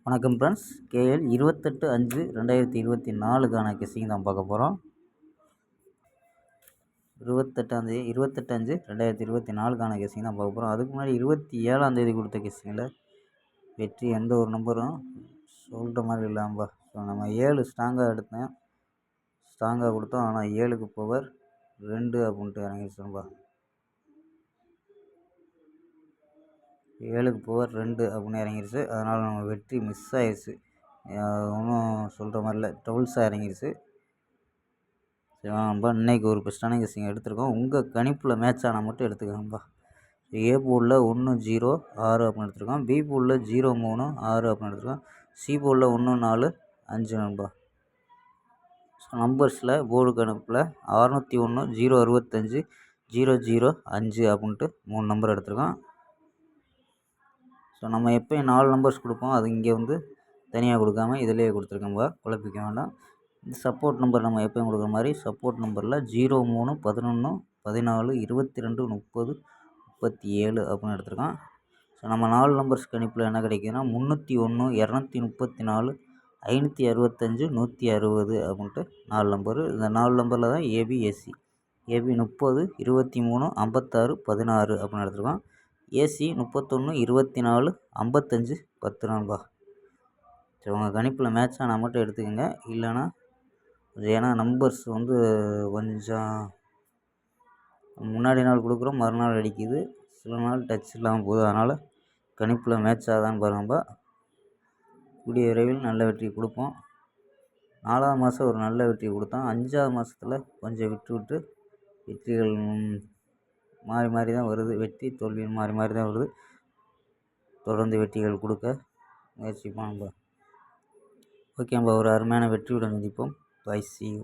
வணக்கம் friends. KL 28/5/2024க்கான guessing தான் பார்க்க போகிறோம். 28/5/2024க்கான கெஸ்ஸிங் தான் பார்க்க போகிறோம். அதுக்கு முன்னாடி 27ஆம் கொடுத்த கெஸ்ஸிங்கில் வெற்றி எந்த ஒரு நம்பரும் சொல்கிற மாதிரி இல்லாமல் நம்ம 7 ஸ்ட்ராங்காக எடுத்தேன், ஸ்ட்ராங்காக கொடுத்தோம். ஆனால் 7க்கு பவர் 2 அப்படின்ட்டு இறங்கிடுச்சுப்பா. 7க்கு பவர் 2 அப்படின்னு இறங்கிடுச்சு. அதனால் நம்ம வெற்றி மிஸ் ஆயிடுச்சு. ஒன்றும் சொல்கிற மாதிரி இல்லை, ட்ரவுல்ஸாக இறங்கிடுச்சு. சரிவாப்பா, இன்றைக்கி ஒரு பெஸ்ட்டான கெஸ்ஸிங் எடுத்துருக்கோம். உங்கள் கணிப்பில் மேட்ச் ஆனால் மட்டும் எடுத்துக்கோங்கப்பா. ஏ பூலில் 1-0-6 அப்படின்னு எடுத்துருக்கோம். பி பூலில் 0-3-6 அப்படின்னு எடுத்துருக்கோம். சி பூலில் 1-4-5 நண்பா. நம்பர்ஸில் போர்டு கணக்கில் 601-065-005 அப்படின்ட்டு 3 நம்பர் எடுத்துருக்கோம். ஸோ நம்ம எப்போயும் 4 நம்பர்ஸ் கொடுப்போம், அது இங்கே தனியாக கொடுக்காம இதிலேயே கொடுத்துருக்கோம்பா, குழப்பிக்க வேண்டாம். இந்த சப்போர்ட் நம்பர் நம்ம எப்போயும் கொடுக்குற மாதிரி சப்போர்ட் நம்பரில் 0-3-11-14-22-30-37 அப்படின்னு எடுத்துருக்கோம். ஸோ நம்ம 4 நம்பர்ஸ் கணிப்பில் என்ன கிடைக்குதுன்னா 301-234-565-160 அப்படின்ட்டு 4 நம்பரு. இந்த 4 நம்பரில் தான் ஏபிஎஸ்சி. ஏபி 30-23-56-16 அப்படின்னு எடுத்துருக்கோம். ஏசி 31-24-55-10 நண்பா. சரி, உங்கள் கணிப்பில் மேட்ச் ஆனால் மட்டும் எடுத்துக்கோங்க. இல்லைன்னா ஏன்னா நம்பர்ஸ் கொஞ்சம் முன்னாடி நாள் கொடுக்குறோம், மறுநாள் அடிக்குது, சில நாள் டச் இல்லாமல் போகுது. அதனால் கணிப்பில் மேட்ச் ஆகுதான்னு பாருங்கப்பா. கூடிய விரைவில் நல்ல வெற்றி கொடுப்போம். 4ஆம் மாதம் ஒரு நல்ல வெற்றி கொடுத்தோம். 5ஆவது மாதத்தில் கொஞ்சம் விட்டு வெற்றிகள் மாறி மாறி தான் வருது. வெற்றி தோல்வி மாறி மாறி தான் வருது. தொடர்ந்து வெற்றிகள் கொடுக்க முயற்சிப்போம் நம்ம. ஓகேம்பா, ஒரு அருமையான வெற்றியுடன் சந்திப்போம். Bye, see you.